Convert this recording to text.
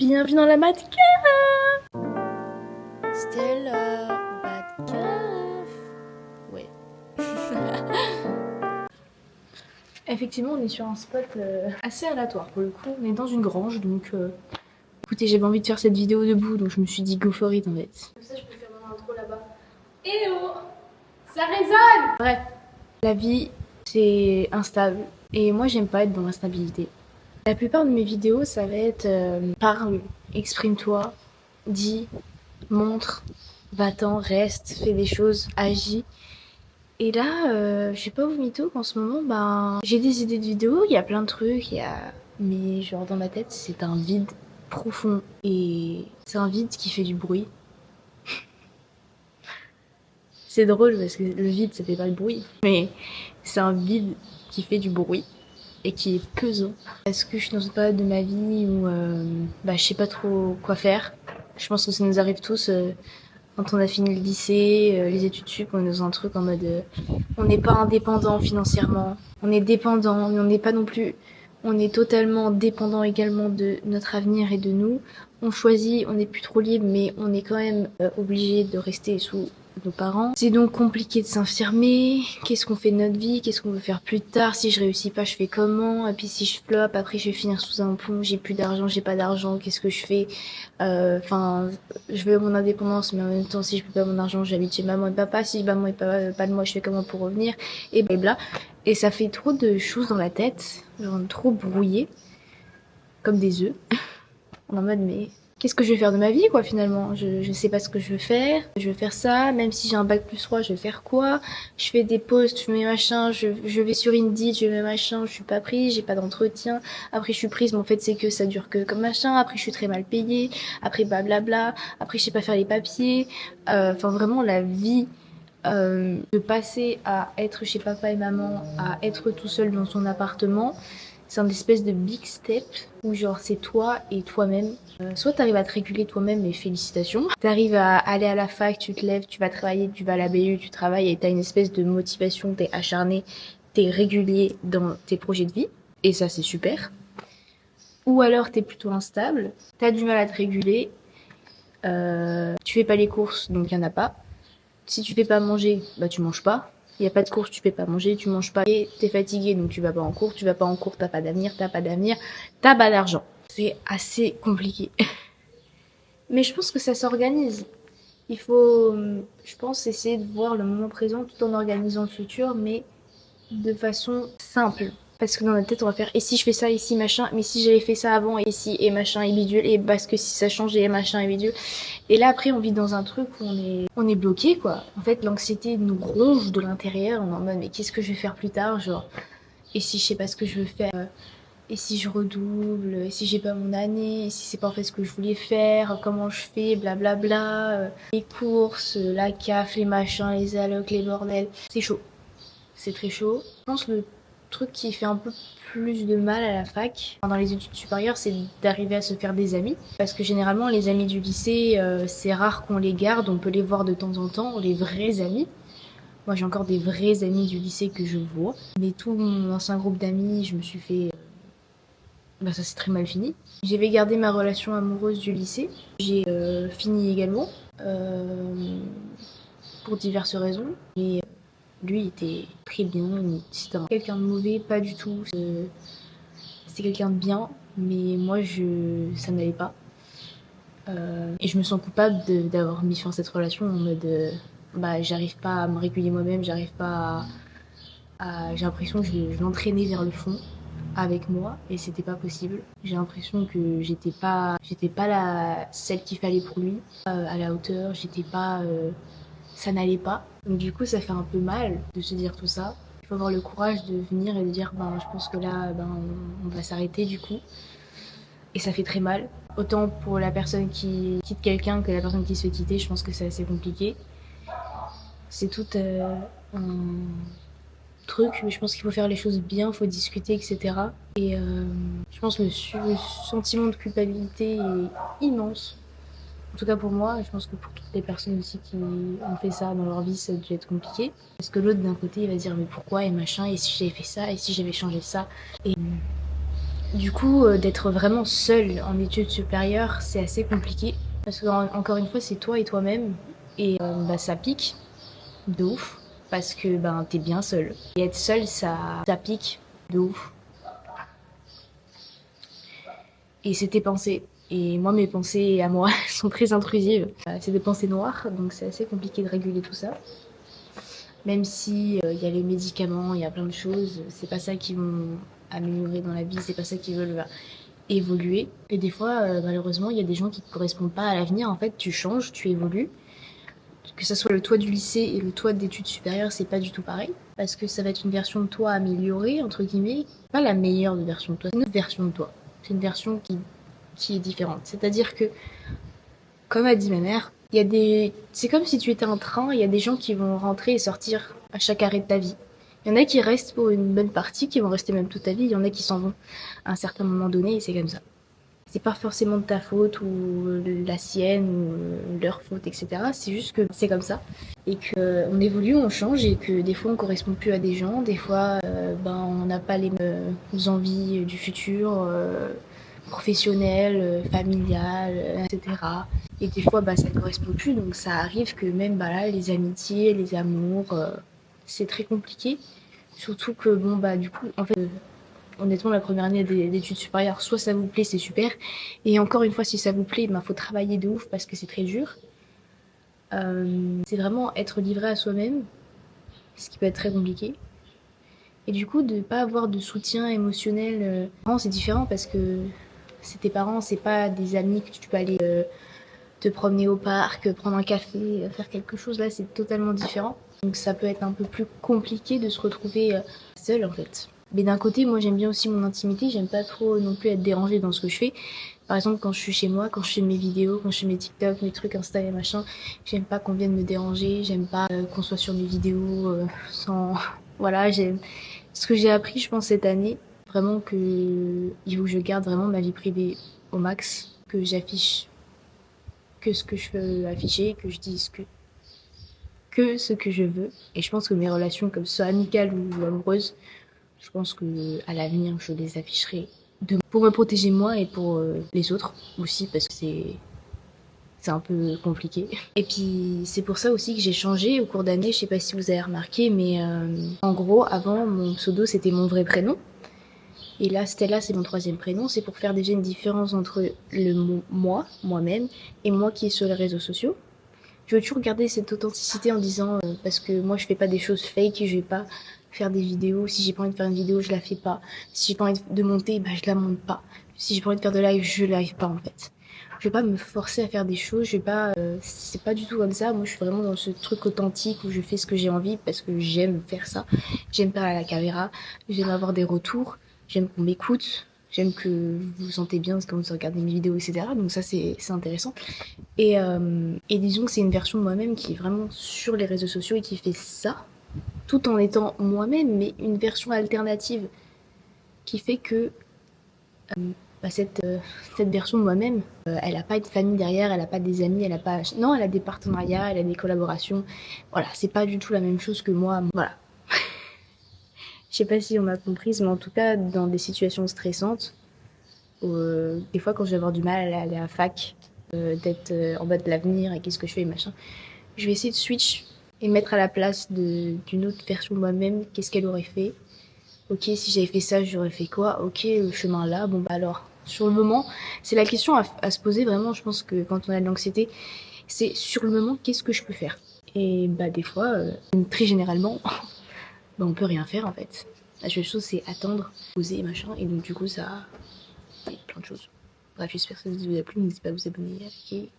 Bienvenue dans la Batcave. Stella Batcave. Ouais. Effectivement, on est sur un spot assez aléatoire pour le coup. On est dans une grange, donc écoutez, j'avais envie de faire cette vidéo debout, donc je me suis dit go for it en fait. Comme ça, je peux faire mon intro là-bas. Eh oh, ça résonne. Bref, la vie, c'est instable. Et moi, j'aime pas être dans l'instabilité. La plupart de mes vidéos, ça va être parle, exprime-toi, dis, montre, va-t'en, reste, fais des choses, agis. Et là, je sais pas vous mytho qu'en ce moment, ben, j'ai des idées de vidéos, il y a plein de trucs, mais genre dans ma tête, c'est un vide profond. Et c'est un vide qui fait du bruit. C'est drôle parce que le vide, ça fait pas de bruit. Mais c'est un vide qui fait du bruit. Et qui est pesant. Est-ce que je suis dans une période de ma vie où je sais pas trop quoi faire. Je pense que ça nous arrive tous quand on a fini le lycée, les études sup, on est dans un truc en mode on n'est pas indépendant financièrement, on est dépendant, mais on n'est pas non plus, on est totalement dépendant également de notre avenir et de nous. On choisit, on n'est plus trop libre, mais on est quand même obligé de rester sous nos parents. C'est donc compliqué de s'infirmer. Qu'est-ce qu'on fait de notre vie? Qu'est-ce qu'on veut faire plus tard? Si je réussis pas, je fais comment? Et puis si je flop, après je vais finir sous un pont. J'ai plus d'argent, j'ai pas d'argent. Qu'est-ce que je fais? Je veux mon indépendance, mais en même temps, si je peux pas mon argent, j'habite chez maman et papa. Si maman et papa pas de moi, je fais comment pour revenir? Et blabla. Et ça fait trop de choses dans la tête, genre trop brouillé, comme des œufs. En mode, mais qu'est-ce que je vais faire de ma vie, quoi, finalement? Je sais pas ce que je veux faire. Je veux faire ça, même si j'ai un bac+3, je vais faire quoi? Je fais des posts, je mets machin, je vais sur Indeed, je mets machin, je suis pas prise, j'ai pas d'entretien. Après, je suis prise, mais en fait, c'est que ça dure que comme machin. Après, je suis très mal payée. Après, blablabla. Après, je sais pas faire les papiers. Enfin, vraiment, la vie, de passer à être chez papa et maman, à être tout seul dans son appartement, c'est un espèce de big step où genre c'est toi et toi-même. Soit t'arrives à te réguler toi-même et félicitations. T'arrives à aller à la fac, tu te lèves, tu vas travailler, tu vas à la BU, tu travailles et t'as une espèce de motivation, t'es acharné, t'es régulier dans tes projets de vie. Et ça c'est super. Ou alors t'es plutôt instable, t'as du mal à te réguler, tu fais pas les courses donc y en a pas. Si tu fais pas manger, bah tu manges pas. Il y a pas de course, tu fais pas manger, tu manges pas. Et t'es fatigué, donc tu vas pas en cours. Tu vas pas en cours, t'as pas d'avenir, t'as pas d'argent. C'est assez compliqué. Mais je pense que ça s'organise. Il faut, je pense, essayer de voir le moment présent tout en organisant le futur, mais de façon simple. Parce que dans notre tête, on va faire et si je fais ça, et si machin, mais si j'avais fait ça avant, et si, et machin, et bidule, et parce que si ça change, et machin, et bidule. Et là, après, on vit dans un truc où on est bloqué, quoi. En fait, l'anxiété nous ronge de l'intérieur. On est en mode, mais qu'est-ce que je vais faire plus tard? Genre, et si je sais pas ce que je veux faire? Et si je redouble? Et si j'ai pas mon année? Et si c'est pas en fait ce que je voulais faire? Comment je fais? Blablabla. Les courses, la CAF, les machins, les allocs, les bordels. C'est chaud. C'est très chaud. Je pense le truc qui fait un peu plus de mal à la fac, dans les études supérieures, c'est d'arriver à se faire des amis. Parce que généralement, les amis du lycée, c'est rare qu'on les garde, on peut les voir de temps en temps, les vrais amis. Moi, j'ai encore des vrais amis du lycée que je vois. Mais tout mon ancien groupe d'amis, je me suis fait... ça s'est très mal fini. J'avais gardé ma relation amoureuse du lycée. J'ai fini également, pour diverses raisons. Et lui était très bien, c'était quelqu'un de mauvais, pas du tout. C'était quelqu'un de bien, mais moi ça n'allait pas. Et je me sens coupable d'avoir mis fin à cette relation en mode j'arrive pas à me réguler moi-même, j'arrive pas j'ai l'impression que je l'entraînais vers le fond avec moi et c'était pas possible. J'ai l'impression que j'étais pas celle qu'il fallait pour lui, à la hauteur, ça n'allait pas. Donc du coup, ça fait un peu mal de se dire tout ça. Il faut avoir le courage de venir et de dire je pense que là on va s'arrêter du coup. Et ça fait très mal. Autant pour la personne qui quitte quelqu'un que la personne qui se fait quitter, je pense que c'est assez compliqué. C'est tout un truc, mais je pense qu'il faut faire les choses bien, il faut discuter, etc. Et je pense que le sentiment de culpabilité est immense. En tout cas pour moi, je pense que pour toutes les personnes aussi qui ont fait ça dans leur vie, ça a dû être compliqué. Parce que l'autre d'un côté, il va dire mais pourquoi et machin, et si j'avais fait ça, et si j'avais changé ça. Et Du coup, d'être vraiment seule en études supérieures, c'est assez compliqué. Parce que, encore une fois, c'est toi et toi-même. Et bah, ça pique de ouf. Parce que ben, t'es bien seule. Et être seule, ça pique de ouf. Et c'est tes pensées. Et moi, mes pensées à moi sont très intrusives. C'est des pensées noires, donc c'est assez compliqué de réguler tout ça. Même si il y a les médicaments, il y a plein de choses, c'est pas ça qui vont améliorer dans la vie, c'est pas ça qui veulent évoluer. Et des fois, malheureusement, il y a des gens qui ne te correspondent pas à l'avenir. En fait, tu changes, tu évolues. Que ce soit le toi du lycée et le toi d'études supérieures, c'est pas du tout pareil. Parce que ça va être une version de toi améliorée, entre guillemets. Pas la meilleure version de toi, c'est une autre version de toi. C'est une version qui est différente. C'est-à-dire que, comme a dit ma mère, il y a des... c'est comme si tu étais un train, il y a des gens qui vont rentrer et sortir à chaque arrêt de ta vie. Il y en a qui restent pour une bonne partie, qui vont rester même toute ta vie. Il y en a qui s'en vont à un certain moment donné et c'est comme ça. C'est pas forcément de ta faute ou la sienne ou leur faute, etc. C'est juste que c'est comme ça et qu'on évolue, on change et que des fois on correspond plus à des gens, des fois ben, on n'a pas les mêmes envies du futur, professionnelles, familiales, etc. Et des fois bah, ça ne correspond plus, donc ça arrive que même bah, là, les amitiés, les amours, c'est très compliqué. Surtout que bon bah du coup en fait honnêtement, la première année d'études supérieures, soit ça vous plaît, c'est super. Et encore une fois, si ça vous plaît, ben, faut travailler de ouf parce que c'est très dur. C'est vraiment être livré à soi-même, ce qui peut être très compliqué. Et du coup, de ne pas avoir de soutien émotionnel, c'est différent parce que c'est tes parents, c'est pas des amis que tu peux aller te promener au parc, prendre un café, faire quelque chose. Là, c'est totalement différent. Donc ça peut être un peu plus compliqué de se retrouver seul en fait. Mais d'un côté, moi j'aime bien aussi mon intimité, j'aime pas trop non plus être dérangée dans ce que je fais. Par exemple, quand je suis chez moi, quand je fais mes vidéos, quand je fais mes TikTok, mes trucs Insta et machin, j'aime pas qu'on vienne me déranger, j'aime pas qu'on soit sur mes vidéos sans... Voilà, j'aime... Ce que j'ai appris, je pense, cette année, vraiment que il faut que je garde vraiment ma vie privée au max, que j'affiche que ce que je veux afficher, que je dise que ce que je veux. Et je pense que mes relations, comme ce soit amicales ou amoureuses, je pense que à l'avenir, je les afficherai pour me protéger moi et pour les autres aussi, parce que c'est un peu compliqué. Et puis c'est pour ça aussi que j'ai changé au cours d'année, je sais pas si vous avez remarqué, mais en gros, avant, mon pseudo, c'était mon vrai prénom. Et là, Stella, c'est mon troisième prénom. C'est pour faire déjà une différence entre le mot moi, moi-même, et moi qui est sur les réseaux sociaux. Je veux toujours garder cette authenticité en disant parce que moi je fais pas des choses fake, je vais pas faire des vidéos. Si j'ai pas envie de faire une vidéo, je la fais pas. Si j'ai pas envie de monter, bah je la monte pas. Si j'ai pas envie de faire de live, je live pas en fait. Je vais pas me forcer à faire des choses, je vais pas c'est pas du tout comme ça. Moi je suis vraiment dans ce truc authentique où je fais ce que j'ai envie parce que j'aime faire ça. J'aime parler à la caméra, j'aime avoir des retours, j'aime qu'on m'écoute. J'aime que vous vous sentez bien quand vous regardez mes vidéos, etc. Donc ça, c'est intéressant. Et disons que c'est une version de moi-même qui est vraiment sur les réseaux sociaux et qui fait ça, tout en étant moi-même, mais une version alternative qui fait que bah, cette version de moi-même, elle n'a pas de famille derrière, elle n'a pas des amis, elle a pas... Non, elle a des partenariats, elle a des collaborations. Voilà, c'est pas du tout la même chose que moi. Voilà. Je sais pas si on m'a comprise, mais en tout cas, dans des situations stressantes, des fois quand je vais avoir du mal à aller à la fac, d'être en bas de l'avenir et qu'est-ce que je fais, machin, je vais essayer de switch et mettre à la place d'une autre version de moi-même, qu'est-ce qu'elle aurait fait. Ok, si j'avais fait ça, j'aurais fait quoi. Ok, le chemin là, bon bah alors. Sur le moment, c'est la question à se poser vraiment, je pense que quand on a de l'anxiété, c'est sur le moment, qu'est-ce que je peux faire. Et bah des fois, très généralement, bah, on peut rien faire en fait. La seule chose c'est attendre, poser machin, et donc du coup ça... plein de choses. Bref, j'espère que ça vous a plu, n'hésitez pas à vous abonner, à liker.